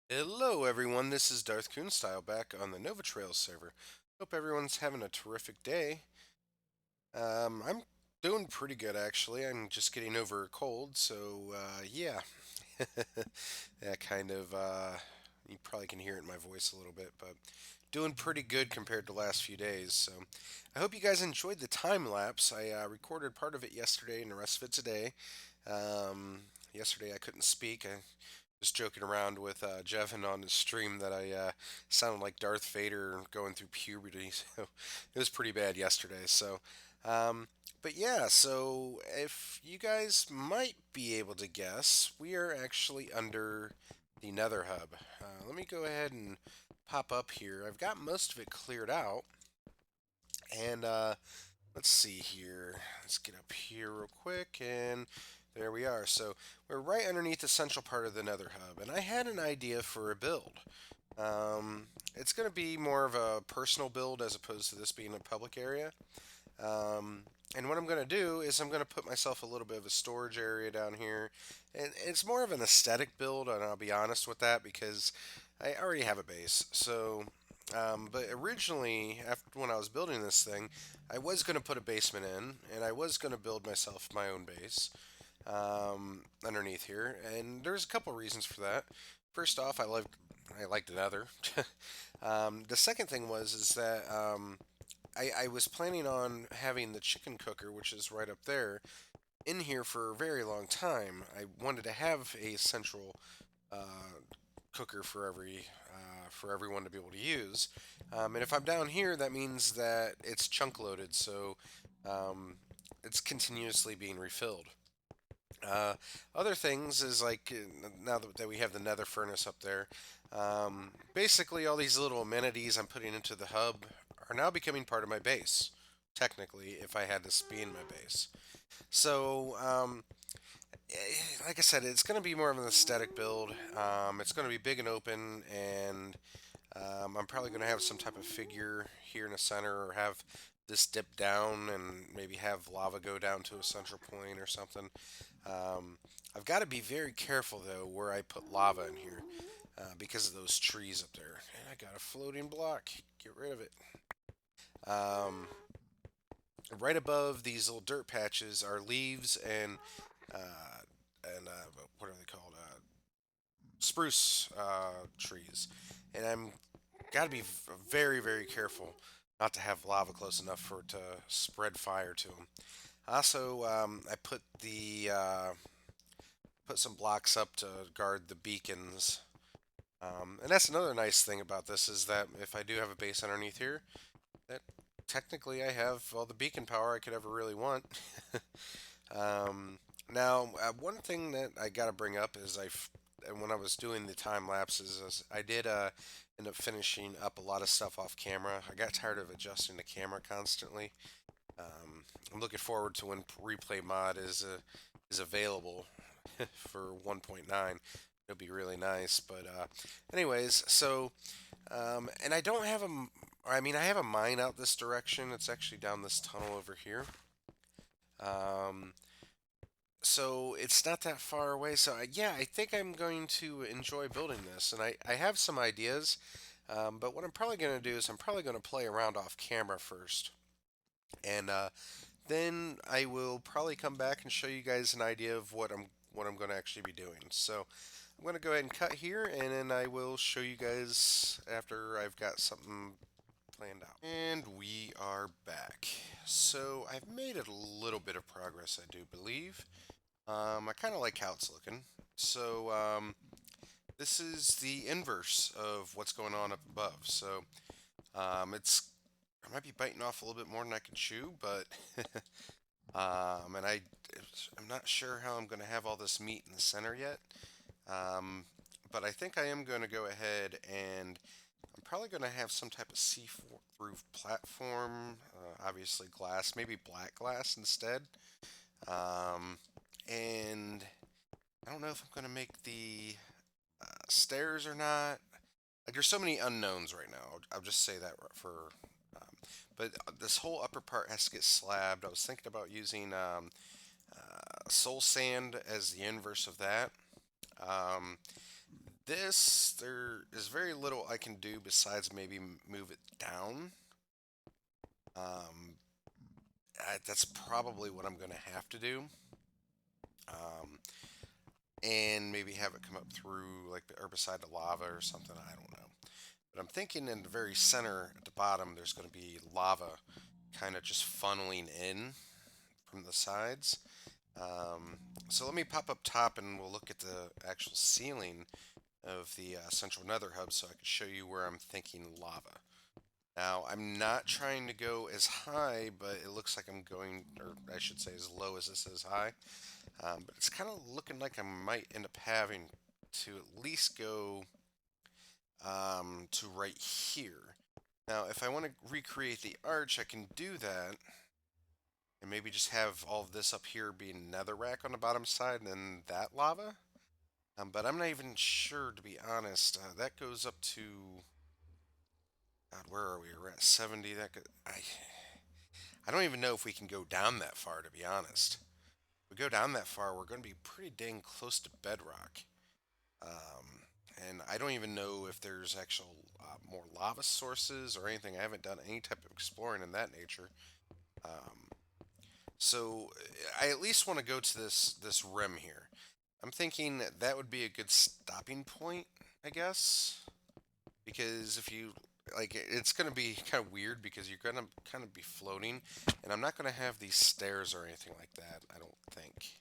Hello, everyone. This is Darth Coonstyle back on the NovaTrails server. Hope everyone's having a terrific day. I'm doing pretty good, actually. I'm just getting over a cold, so yeah. That kind of, you probably can hear it in my voice a little bit, but doing pretty good compared to the last few days. So I hope you guys enjoyed the time lapse. I recorded part of it yesterday and the rest of it today. Um, Yesterday I couldn't speak. I was joking around with Jevin on his stream that I sounded like Darth Vader going through puberty. So it was pretty bad yesterday. Um, but yeah, so if you guys might be able to guess, we are actually under the Nether Hub. Let me go ahead and pop up here. I've got most of it cleared out, and let's see here. Let's get up here real quick, and there we are. So we're right underneath the central part of the Nether Hub, and I had an idea for a build. It's going to be more of a personal build as opposed to this being a public area. Um, and what I'm going to do is I'm going to put myself a little bit of a storage area down here. And it's more of an aesthetic build, and I'll be honest with that because I already have a base. But originally, after when I was building this thing, I was going to put a basement in, and I was going to build myself my own base underneath here. And there's a couple reasons for that. First off, I liked the Nether. The second thing was is that I was planning on having the chicken cooker, which is right up there, in here for a very long time. I wanted to have a central uh, cooker for everyone to be able to use. And if I'm down here, that means that it's chunk loaded, so um, it's continuously being refilled. Uh, Other things is like now that we have the nether furnace up there, basically all these little amenities I'm putting into the hub are now becoming part of my base. Technically, if I had this be in my base. So, like I said, it's going to be more of an aesthetic build. It's going to be big and open, and I'm probably going to have some type of figure here in the center, or have this dip down and maybe have lava go down to a central point or something. Um, I've got to be very careful though where I put lava in here because of those trees up there. And I got a floating block. Get rid of it. Um, right above these little dirt patches are leaves and what are they called? Spruce trees. And I'm got to be very careful not to have lava close enough for it to spread fire to them. Also, I put some blocks up to guard the beacons. And that's another nice thing about this is that if I do have a base underneath here, that technically I have all the beacon power I could ever really want. Now, one thing that I got to bring up is and when I was doing the time lapses, is I did end up finishing up a lot of stuff off camera. I got tired of adjusting the camera constantly. I'm looking forward to when replay mod is available for 1.9. It'll be really nice. But anyways, and I don't have I mean, I have a mine out this direction. It's actually down this tunnel over here. Um, so it's not that far away. Yeah, I think I'm going to enjoy building this, and I have some ideas. But what I'm probably going to do is I'm probably going to play around off camera first, and then I will probably come back and show you guys an idea of what I'm going to actually be doing. So I'm going to go ahead and cut here, and then I will show you guys after I've got something planned out. And we are back. So I've made a little bit of progress, I do believe. I kind of like how it's looking. This is the inverse of what's going on up above. It's I might be biting off a little bit more than I can chew, but and I'm not sure how I'm going to have all this meat in the center yet. Um, but I think I am going to go ahead and I'm probably going to have some type of see-through platform, obviously glass, maybe black glass instead. Um, and I don't know if I'm going to make the stairs or not. Like, there's so many unknowns right now. I'll just say that for. Um, but this whole upper part has to get slabbed. I was thinking about using soul sand as the inverse of that. Um, there is very little I can do besides maybe move it down. Um, that's probably what I'm going to have to do. Um, and maybe have it come up through like or beside the lava or something. I don't know. But I'm thinking in the very center at the bottom, there's going to be lava kind of just funneling in from the sides. Um, so let me pop up top and we'll look at the actual ceiling of the central nether hub so I can show you where I'm thinking lava. Now, I'm not trying to go as high, but it looks like I'm going, or I should say as low as this is high. But it's kind of looking like I might end up having to at least go to right here. Now, if I want to recreate the arch, I can do that, and maybe just have all of this up here being netherrack on the bottom side, and then that lava. But I'm not even sure, to be honest. That goes up to, God, where are we? We're at 70. I don't even know if we can go down that far, to be honest. If we go down that far, we're going to be pretty dang close to bedrock. Um, and I don't even know if there's actual more lava sources or anything. I haven't done any type of exploring in that nature. Um, so I at least want to go to this rim here. I'm thinking that would be a good stopping point, I guess, because if you like, it's going to be kind of weird because you're going to kind of be floating, and I'm not going to have these stairs or anything like that. I don't think.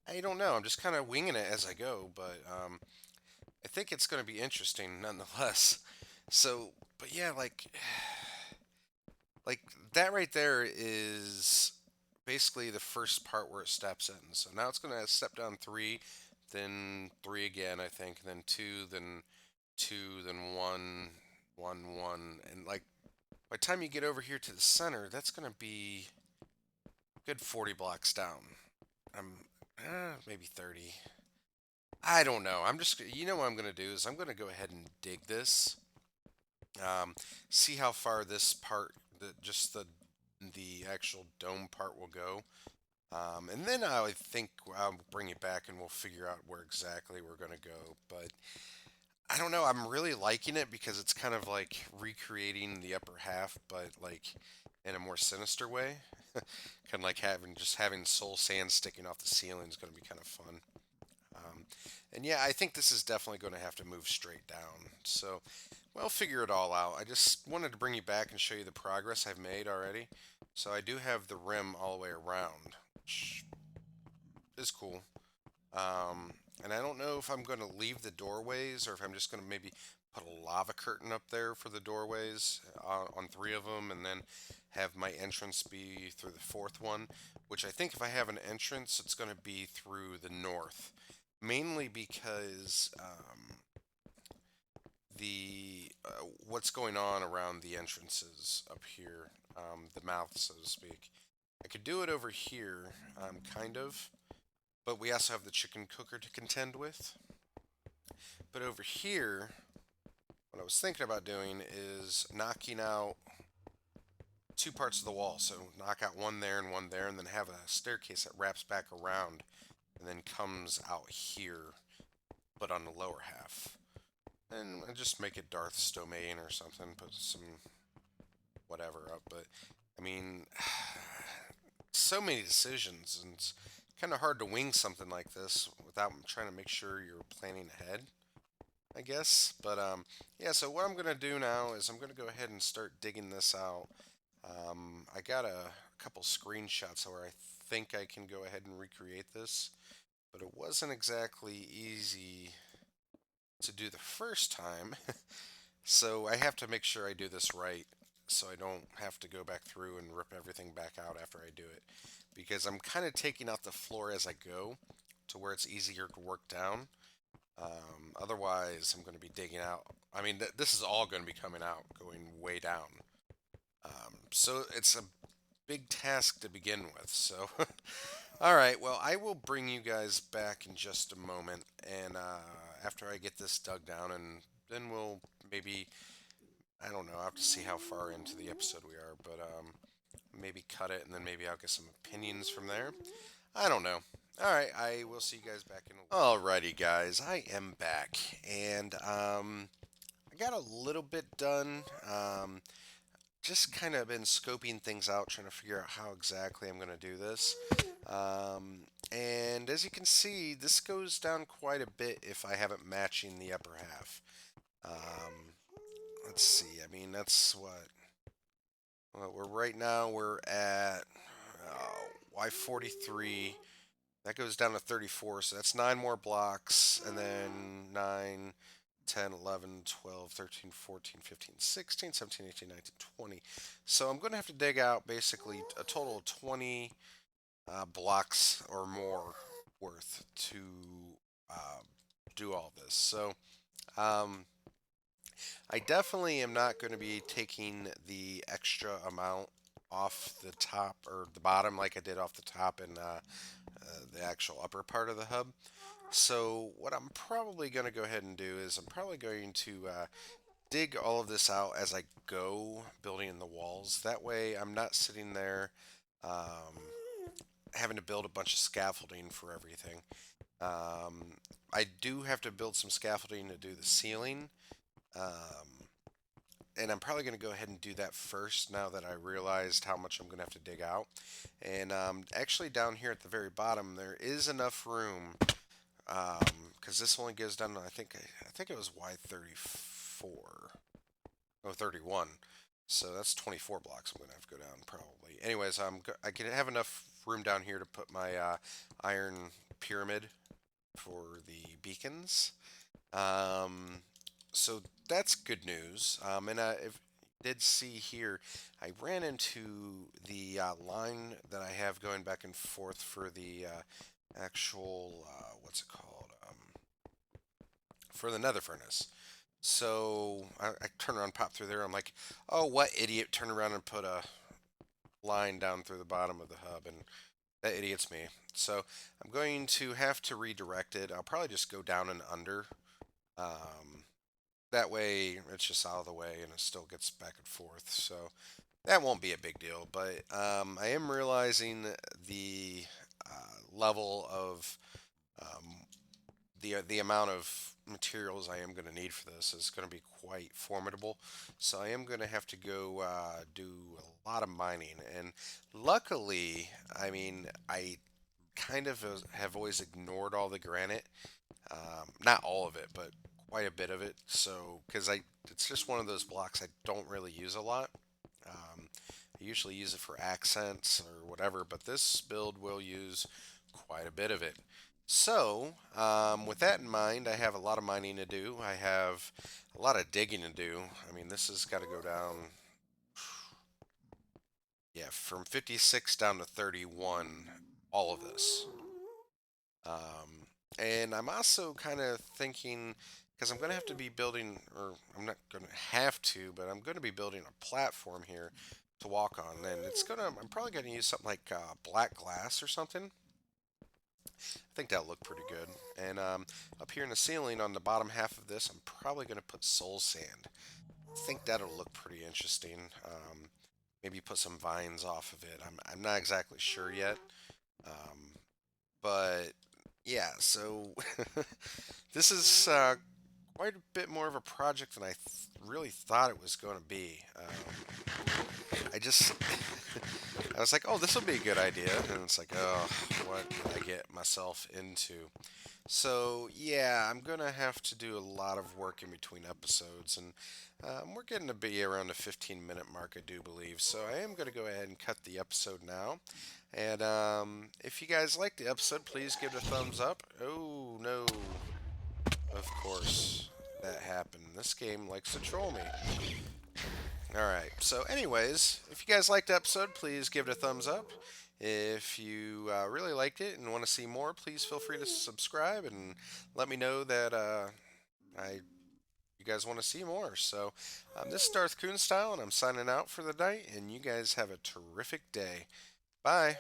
I don't know. I'm just kind of winging it as I go, but I think it's going to be interesting nonetheless. So, but yeah, like that right there is basically the first part where it steps in. So now it's going to step down three, then three again, I think, then two, then one, one, and like by the time you get over here to the center, that's going to be a good 40 blocks down. I'm maybe 30. I don't know. I'm just, you know what I'm going to do is I'm going to go ahead and dig this. Um, See how far this part, just the actual dome part will go. And then I think I'll bring it back and we'll figure out where exactly we're going to go. But I don't know. I'm really liking it because it's kind of like recreating the upper half, but like in a more sinister way. Kind of like having soul sand sticking off the ceiling is going to be kind of fun. Um, and yeah, I think this is definitely going to have to move straight down. So we'll figure it all out. I just wanted to bring you back and show you the progress I've made already. So I do have the rim all the way around, which is cool. And I don't know if I'm going to leave the doorways or if I'm just going to maybe put a lava curtain up there for the doorways on three of them and then have my entrance be through the fourth one, which I think if I have an entrance, it's going to be through the north. Mainly because the what's going on around the entrances up here, the mouth, so to speak. I could do it over here, kind of, but we also have the chicken cooker to contend with. But over here, what I was thinking about doing is knocking out two parts of the wall. So knock out one there, and then have a staircase that wraps back around and then comes out here, but on the lower half. And just make it Darth's domain or something. Put some whatever up. But I mean, so many decisions, and it's kind of hard to wing something like this without trying to make sure you're planning ahead, I guess. But yeah. So what I'm gonna do now is I'm gonna go ahead and start digging this out. I got a couple screenshots where I think I can go ahead and recreate this, but it wasn't exactly easy to do the first time. So I have to make sure I do this right so I don't have to go back through and rip everything back out after I do it. Because I'm kind of taking out the floor as I go to where it's easier to work down. Otherwise, I'm going to be digging out. I mean, this is all going to be coming out, going way down. So it's a big task to begin with. So, all right. Well, I will bring you guys back in just a moment, and after I get this dug down, and then we'll maybe I don't know. I have to see how far into the episode we are, but maybe cut it, and then maybe I'll get some opinions from there. I don't know. Alright, I will see you guys back in a while. Alrighty, guys, I am back, and I got a little bit done. Just kind of been scoping things out, trying to figure out how exactly I'm going to do this. And as you can see, this goes down quite a bit if I haven't matching the upper half. Um, let's see. I mean, that's what. Well, we're right now. We're at Y43. That goes down to 34, so that's 9 more blocks, and then 9, 10, 11, 12, 13, 14, 15, 16, 17, 18, 19, 20. So I'm going to have to dig out basically a total of 20 blocks or more worth to uh, do all this. So um, I definitely am not going to be taking the extra amount off the top or the bottom like I did off the top and the actual upper part of the hub. So what I'm probably going to go ahead and do is I'm probably going to dig all of this out as I go building in the walls. That way I'm not sitting there um, having to build a bunch of scaffolding for everything. Um, I do have to build some scaffolding to do the ceiling. Um, and I'm probably going to go ahead and do that first now that I realized how much I'm going to have to dig out. And actually down here at the very bottom there is enough room because this only goes down to, I think it was Y34. Oh, 31. So that's 24 blocks I'm going to have to go down probably. Anyways, I can have enough room down here to put my iron pyramid for the beacons. Um, so that's good news. And if did see here, I ran into the line that I have going back and forth for the actual, what's it called? For the nether furnace. So I turn around, pop through there. I'm like, oh, what idiot turned around and put a line down through the bottom of the hub, and that idiot's me. So I'm going to have to redirect it. I'll probably just go down and under. Um, that way it's just out of the way and it still gets back and forth. So that won't be a big deal. But I am realizing the level of um, the amount of materials I am going to need for this is going to be quite formidable. So I am going to have to go do a lot of mining. And luckily, I mean, I kind of have always ignored all the granite. Not all of it, but quite a bit of it. So, because it's just one of those blocks I don't really use a lot. I usually use it for accents or whatever, but this build will use quite a bit of it. So, with that in mind, I have a lot of mining to do. I have a lot of digging to do. I mean, this has got to go down, yeah, from 56 down to 31, all of this. And I'm also kind of thinking, because I'm going to have to be building, or I'm not going to have to, but I'm going to be building a platform here to walk on. And I'm probably going to use something like black glass or something. I think that'll look pretty good. And up here in the ceiling on the bottom half of this, I'm probably going to put soul sand. I think that'll look pretty interesting. Maybe put some vines off of it. I'm not exactly sure yet. Um, but yeah, so this is quite a bit more of a project than I really thought it was going to be. I just, I was like, oh, this will be a good idea. And it's like, oh, what did I get myself into? So, yeah, I'm going to have to do a lot of work in between episodes. And we're getting to be around the 15-minute mark, I do believe. So, I am going to go ahead and cut the episode now. And if you guys like the episode, please give it a thumbs up. Oh, no. Of course, that happened. This game likes to troll me. Alright, so anyways, if you guys liked the episode, please give it a thumbs up. If you really liked it and want to see more, please feel free to subscribe and let me know that you guys want to see more. So, this is Darth Coon Style, and I'm signing out for the night, and you guys have a terrific day. Bye.